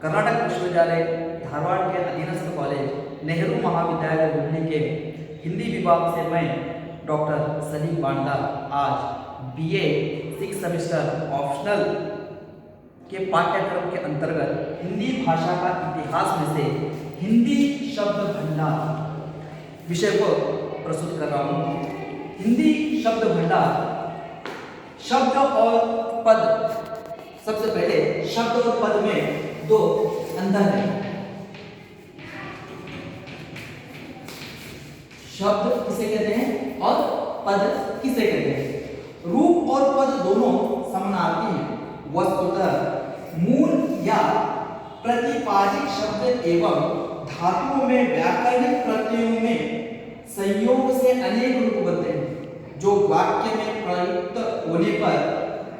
कर्नाटक विश्वविद्यालय धारवाड़ के अधीनस्थ कॉलेज नेहरू महाविद्यालय हुबली के हिंदी विभाग से मैं डॉक्टर सलीम बांदा आज बीए 6 सेमेस्टर ऑप्शनल के पाठ्यक्रम के अंतर्गत हिंदी भाषा का इतिहास में से हिंदी शब्द भंडार विषय को प्रस्तुत कर रहा हूँ। हिंदी शब्द भंडार शब्द और पद, सबसे पहले शब्द और पद में दो अंतर है। शब्द किसे कहते हैं और पद किसे कहते हैं। रूप और पद दोनों समानार्थी हैं। वस्तुतः मूल या प्रतिपादिक शब्द एवं धातुओं में व्याकरणिक प्रत्ययों में संयोग से अनेक रूप बनते हैं जो वाक्य में प्रयुक्त होने पर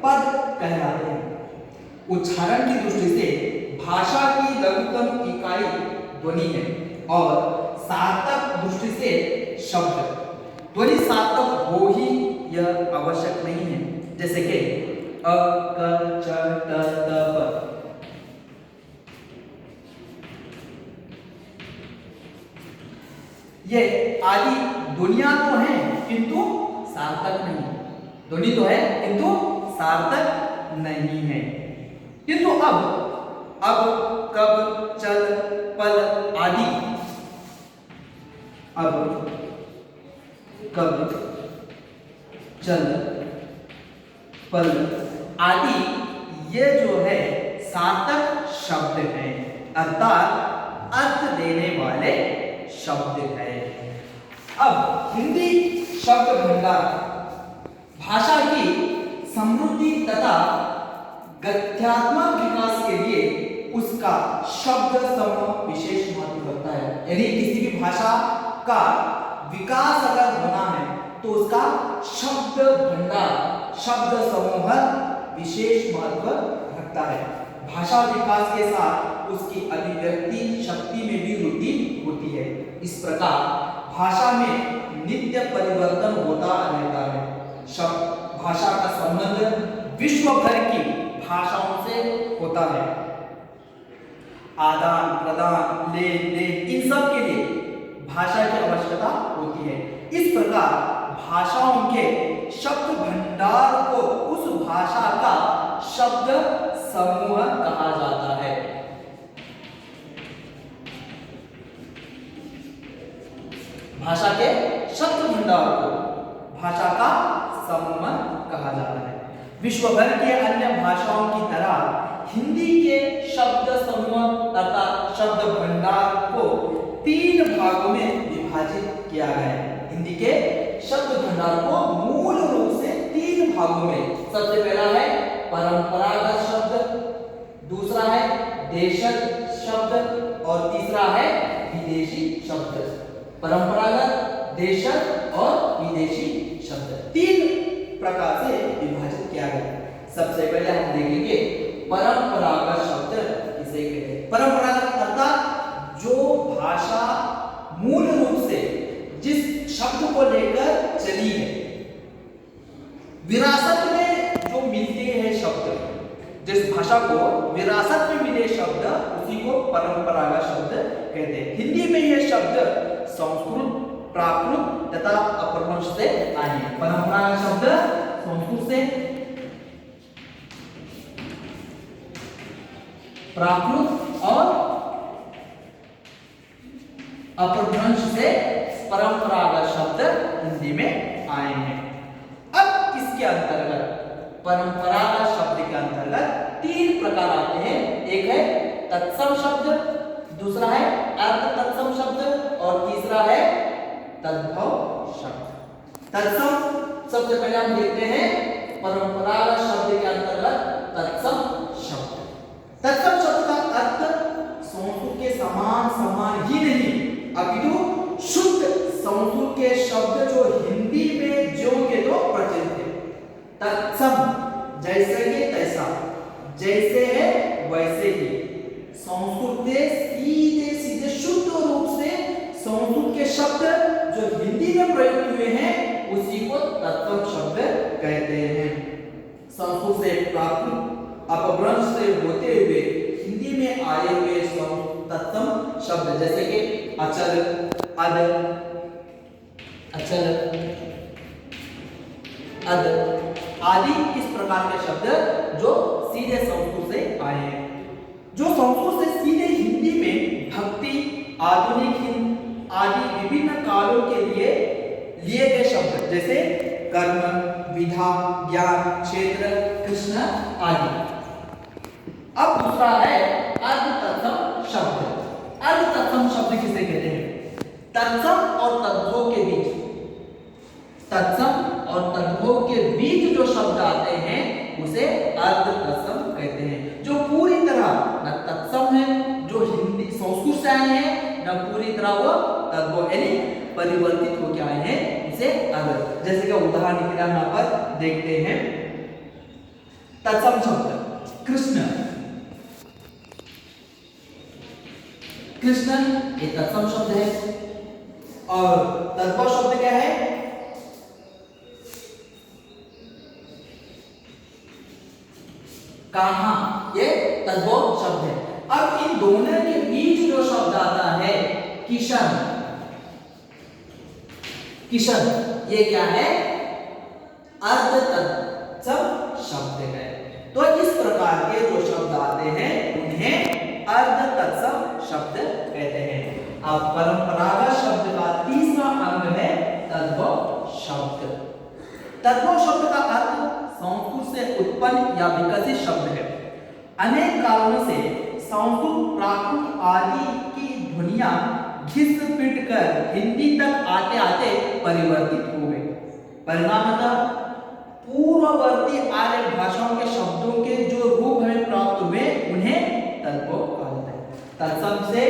पद कहलाते हैं। उच्चारण की दृष्टि से भाषा की लघुतम इकाई ध्वनि है और सार्थक दृष्टि से शब्द। ध्वनि सार्थक हो ही यह आवश्यक नहीं है, जैसे कि अ क च ट त प। ये आदि ध्वनियां तो हैं किंतु सार्थक नहीं। ध्वनि तो है किंतु सार्थक नहीं है। किंतु अब कब चल पल आदि, अब कब चल पल आदि ये जो है सार्थक शब्द हैं, अर्थात अर्थ देने वाले शब्द है। अब हिंदी शब्द भंडार भाषा की समृद्धि तथा गद्यात्मक विकास के लिए उसका शब्द समूह विशेष महत्व रखता है। यदि किसी भी भाषा का विकास अगर होना है तो उसका शब्द भंडार, शब्द समूह विशेष महत्व रखता है। भाषा विकास के साथ उसकी अभिव्यक्ति शक्ति में भी वृद्धि होती है। इस प्रकार भाषा में नित्य परिवर्तन होता रहता है। शब्द भाषा का संबंध विश्व भर की भाषाओं से होता है। आदान प्रदान, लेन देन, इन सब के लिए भाषा की आवश्यकता होती है। इस प्रकार भाषाओं के शब्द भंडार को उस भाषा का शब्द समूह कहा जाता है। भाषा के शब्द भंडार को भाषा का समूह कहा जाता है। विश्व भर के अन्य भाषाओं की तरह हिंदी के शब्द समूह अर्थात शब्द भंडार को 3 भागों में विभाजित किया गया है। हिंदी के शब्द भंडार को मूल रूप से 3 भागों में, सबसे पहला है परंपरागत शब्द, दूसरा है देशज शब्द और तीसरा है विदेशी शब्द। परंपरागत, देशज और विदेशी शब्द 3 प्रकार से विभाजित किया गया। सबसे पहले हम देखेंगे परंपरागत शब्द किसे कहते हैं। परंपरागत अर्थात जो भाषा मूल रूप से जिस शब्द को लेकर चली है, विरासत में जो मिलते हैं शब्द, जिस भाषा को विरासत में मिले शब्द उसी को परंपरागत शब्द कहते हैं। हिंदी में ये शब्द संस्कृत, प्राकृत तथा अपभ्रंश से आए हैं। परंपरागत शब्द संस्कृत से, प्राकृत और अपभ्रंश से परंपरागत शब्द हिंदी में आए हैं। अब इसके अंतर्गत परंपरागत शब्द के अंतर्गत 3 प्रकार आते हैं। एक है तत्सम शब्द, दूसरा है अर्ध तत्सम शब्द और तीसरा है तद्भव शब्द। तत्सम सबसे पहले हम देखते हैं परंपरागत शब्द के अंतर्गत तत्सम शब्द। तत्सम शब्द का अर्थ संस्कृत के समान ही नहीं अपितु शुद्ध संस्कृत के शब्द जो हिंदी में ज्यों के तो प्रचलित है। तत्सम जैसे के तैसा, जैसे है वैसे ही, संस्कृत के सीधे सीधे शुद्ध रूप से संस्कृत के शब्द जो हिंदी में प्रयुक्त हुए हैं उसी को तत्सम शब्द कहते हैं। संस्कृत से प्राकृत अपभ्रंश से होते हुए हिंदी हिंदी में आए हुए तत्सम शब्द जैसे कि अचल, अद, अचल, अद आदि इस प्रकार के शब्द जो सीधे संस्कृत से आए हैं। जो संस्कृत से सीधे हिंदी में भक्ति, आधुनिक हिंद आदि विभिन्न कालों के लिए गए शब्द जैसे कर्म, विधा, ज्ञान, क्षेत्र, कृष्ण आदि। अब दूसरा है अर्ध तत्सम शब्द। अर्ध तत्सम शब्द किसे कहते हैं? तत्सम और तद्भव के बीच, तत्सम और तद्भव के बीच जो शब्द आते हैं उसे अर्ध तत्सम कहते हैं। जो पूरी तरह न तत्सम है, जो हिंदी संस्कृत से आए हैं, न पूरी तरह वो तद्भव यानी परिवर्तित होकर आए हैं, उसे अर्ध। जैसे कि उदाहरण यहाँ पर देखते हैं। तत्सम शब्द कृष्ण, कृष्ण ये तत्सम शब्द है। और तद्भव शब्द क्या है? कहां, ये तद्भव शब्द है। अब इन दोनों के बीच जो शब्द आता है किशन, किशन ये क्या है? अर्ध तत्सम शब्द है। तो इस प्रकार के जो शब्द आते हैं उन्हें अर्ध तत्सम शब्द कहते हैं। अब परंपरागत शब्द का तीसरा अंग है तद्भव शब्द। तद्भव शब्द का अर्थ संस्कृत से उत्पन्न या विकसित शब्द है। अनेक कारणों से संस्कृत, प्राकृत आदि की ध्वनियां घिस पिट कर हिंदी तक आते आते परिवर्तित हो गई। परिणामतः पूर्ववर्ती आर्य भाषाओं के शब्दों के जो रूप हमें प्राप्त हुए उन्हें तद्भव कहा जाता है। तत्सम से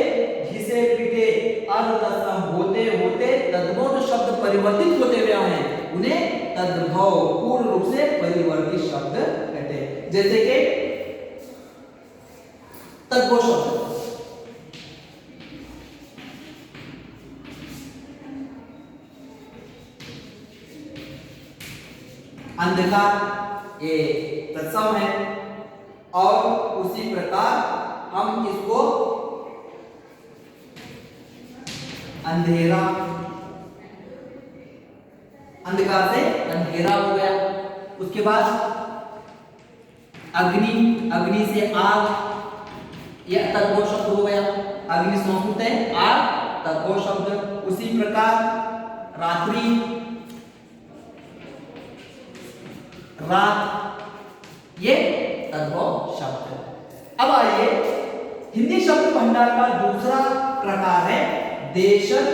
घिसे पिटे अर्ध तत्सम होते होते तद्भव जो शब्द परिवर्तित होते हुए आए हैं उन्हें तद्भव पूर्ण रूप से परिवर्तित शब्द कहते हैं। जैसे कि तद्भव शब्द अंधकार, ये तत्सम है। और उसी प्रकार हम इसको अंधेरा, अंधकार से अंधेरा हो गया। उसके बाद अग्नि, अग्नि से आग, यह तद्भव शब्द हो गया। अग्नि संस्कृत है, आग तद्भव शब्द। उसी प्रकार रात्रि, रात, ये तद्भव शब्द। अब आइए हिंदी शब्द भंडार का दूसरा प्रकार है देशज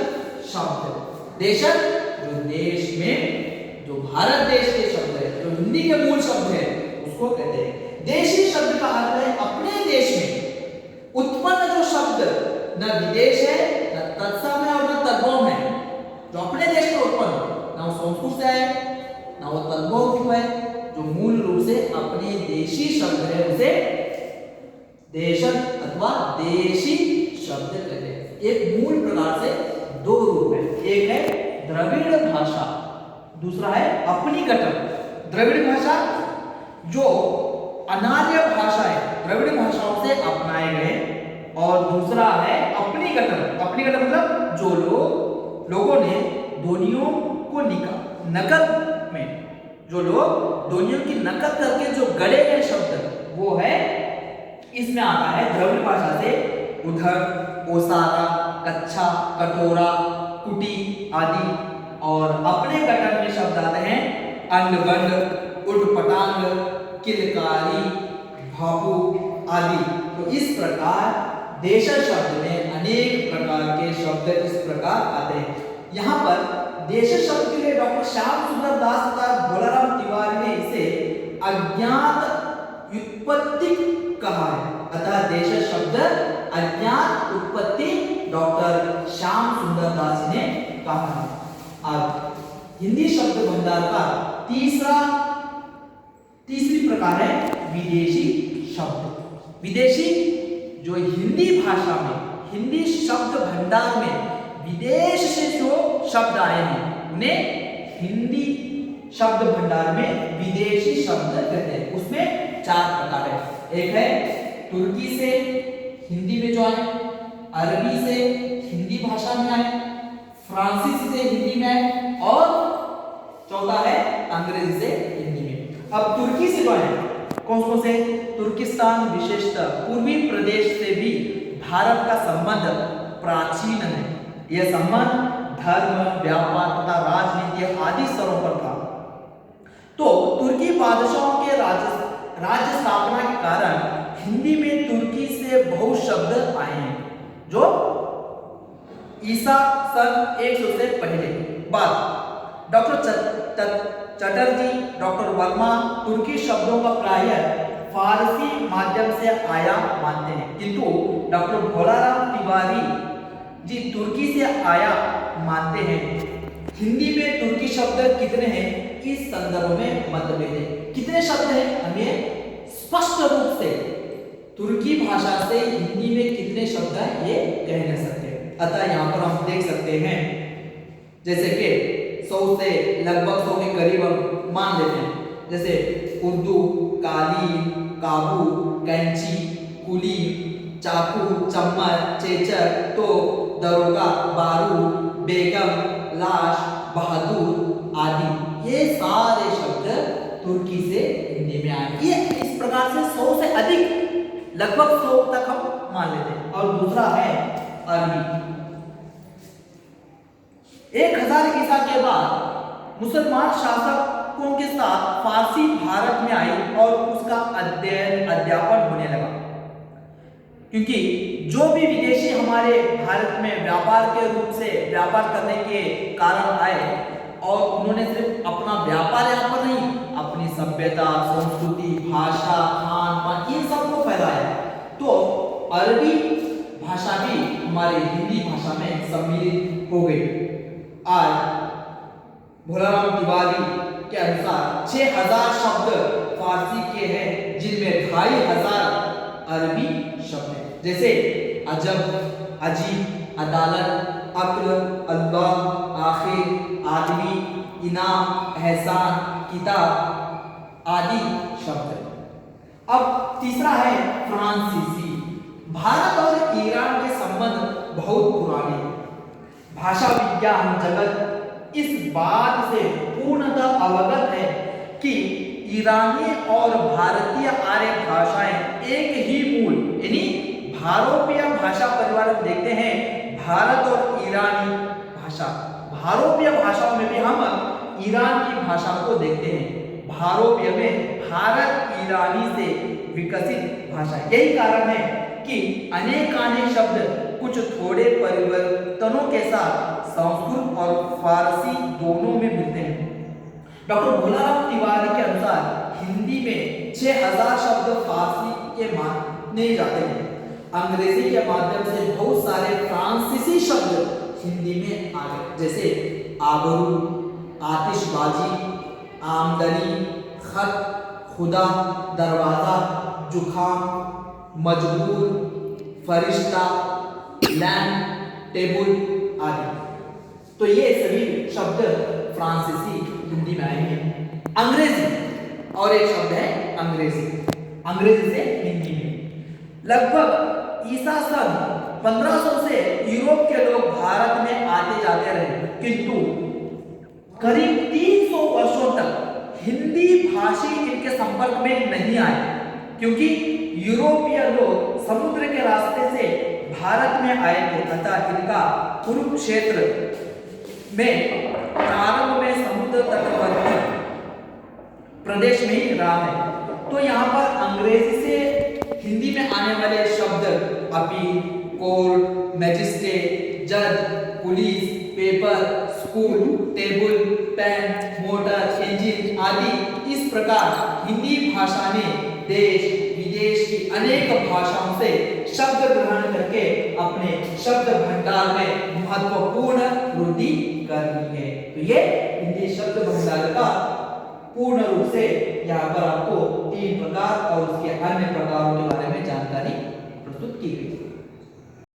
शब्द। देशज जो देश में, जो भारत देश के शब्द है, जो हिंदी के मूल शब्द है उसको कहते हैं। देशी शब्द का अर्थ है अपने देश में उत्पन्न जो शब्द, न विदेश है, न तत्सम है और न तद्भव है। जो अपने देश में उत्पन्न, न वो संस्कृत से है, न वो तद्भव है, जो मूल रूप से अपने देशी शब्द है उसे देशज अथवा देशी शब्द कहते हैं। एक मूल प्रकार से दो रूप है, एक है द्रविड़ भाषा, दूसरा है अपनी गठन। द्रविड़ भाषा जो अनार्य भाषा है, द्रविड़ भाषाओं से अपनाए गए। और दूसरा है अपनी गठन। अपनी गठन मतलब जो लोगों ने ध्वनियों को नकद में, जो लोग ध्वनियों की नकल करके जो गढ़े गए शब्द वो है, इसमें आता है द्रविड़ भाषा से उधर, ओसारा, कच्छा, कटोरा, कुटी आदि। और अपने गठन में शब्द आते हैं अंडबंड, उठपटांग, किलकारी, भापू आदि। तो इस प्रकार देशज शब्द में अनेक प्रकार के शब्द इस प्रकार आते हैं। यहाँ पर देशज शब्द के लिए डॉक्टर श्याम सुंदर दास तथा भोलाराम तिवारी ने इसे अज्ञात व्युत्पत्ति कहा है। अतः देशज शब्द अज्ञात उत्पत्ति डॉक्टर श्याम सुंदर दास ने कहा है। अब हिंदी शब्द भंडार का तीसरी प्रकार है विदेशी शब्द। विदेशी जो हिंदी भाषा में, हिंदी शब्द भंडार में विदेश से जो शब्द आए हैं उन्हें हिंदी शब्द भंडार में विदेशी शब्द कहते हैं। उसमें 4 प्रकार है। एक है तुर्की से, आए, अरबी से हिंदी भाषा में आए, फ्रांसीसी से हिंदी में आए और चौथा है अंग्रेजी से हिंदी में। अब तुर्की से जो है कौन से तुर्किस्तान विशेषतः पूर्वी प्रदेश से भी भारत का संबंध प्राचीन है। यह संबंध धर्म, व्यापार तथा राजनीति आदि स्तरों पर था। तो तुर्की बादशाहों के राज्य स्थापना के कारण हिंदी में तुर्की से बहुत शब्द आए हैं जो ईसा सन 100 से पहले। बात डॉक्टर चटर्जी, डॉक्टर वर्मा तुर्की शब्दों का प्रायः फारसी माध्यम से आया मानते हैं, किंतु डॉक्टर भोलाराम तिवारी जी तुर्की से आया मानते हैं। हिंदी में तुर्की शब्द कितने हैं इस संदर्भ में मतभेद है। कितने शब्द हैं हमें स्पष्ट रूप से तुर्की भाषा से हिंदी में कितने शब्द हैं ये कह नहीं सकते। अतः यहाँ पर हम देख सकते हैं जैसे कि 100 से लगभग 100 के करीब हम मान लेते हैं, जैसे उर्दू, काली, काबू, कैंची, कुली, चाकू, चम्मच, चेचक, तो दरोगा, बारूद, बेगम, लाश, बहादुर आदि ये सारे शब्द तुर्की से हिंदी में आए। ये इस प्रकार से 100 से अधिक लगभग 100 तक हम मान लेते हैं। और दूसरा है अरबी। 1000 ईसा के बाद मुसलमान शासकों के साथ फारसी भारत में आई और उसका अध्यापन होने लगा, क्योंकि जो भी विदेशी हमारे भारत में व्यापार के रूप से व्यापार करने के कारण आए और उन्होंने सिर्फ अपना व्यापार यहाँ पर नहीं, अपनी सभ्यता, संस्कृति, भाषा, खान पान इन सबको फैलाया, तो अरबी भाषा भी हमारे हिंदी भाषा में सम्मिलित हो गई। आज भोलाराम तिवारी के अनुसार 6000 शब्द फारसी के हैं, जिनमें 2500 अरबी शब्द हैं, जैसे अजब, अजीब, अदालत, अक्ल, अल्लाह, आखिर, आदमी, इनाम, एहसान, किताब आदि शब्द। अब तीसरा है फ्रांसीसी। भारत और ईरान के संबंध बहुत पुराने हैं। भाषा विज्ञान जगत इस बात से पूर्णतः अवगत है कि ईरानी और भारतीय आर्य भाषाएं एक ही मूल यानी भारोपीय भाषा परिवार में देखते हैं। भारत और ईरानी भाषा, भारोपीय भाषाओं में भी हम ईरान की भाषा को देखते हैं। भारोपीय में भारत ईरानी से विकसित भाषा। यही कारण है कि अनेक शब्द कुछ थोड़े परिवर्तनों के साथ संस्कृत और फारसी दोनों में मिलते हैं। डॉक्टर भोलाराम तिवारी के अनुसार हिंदी में 6000 शब्द फारसी के माने जाते हैं। अंग्रेजी के माध्यम से बहुत सारे फ्रांसीसी शब्द हिंदी में आ गए, जैसे आबरू, आतिशबाजी, आमदनी, खत, खुदा, दरवाजा, जुखाम, मजबूर, फरिश्ता, लैंड, टेबल आदि। तो ये सभी शब्द फ्रांसीसी हिंदी में आए हैं। अंग्रेजी और एक शब्द है अंग्रेजी, अंग्रेजी से हिंदी में। लगभग ईसा सन 1500 से यूरोप के लोग भारत में आते जाते रहे, किंतु करीब 300 वर्षों तक हिंदी भाषी इनके संपर्क में नहीं आए, क्योंकि यूरोपीय लोग समुद्र के रास्ते से भारत में आए थे तथा इनका कुरुक्षेत्र में प्रारंभ में समुद्र तटवर्ती प्रदेश में ही रहा है। तो यहाँ पर अंग्रेजी से हिंदी में आने वाले शब्द अपील, कोर्ट, मैजिस्ट्रेट, जज, police, paper, school, table, pen, motor, engine आदि इस प्रकार हिंदी भाषा ने देश विदेश की अनेक भाषाओं से शब्द ग्रहण करके अपने शब्द भंडार में महत्वपूर्ण वृद्धि कर ली है। तो ये हिंदी शब्द भंडार का पूर्ण रूप से यहाँ पर आपको 3 प्रकार और उसके अन्य प्रकारों के बारे में जानकारी प्रस्तुत की गई।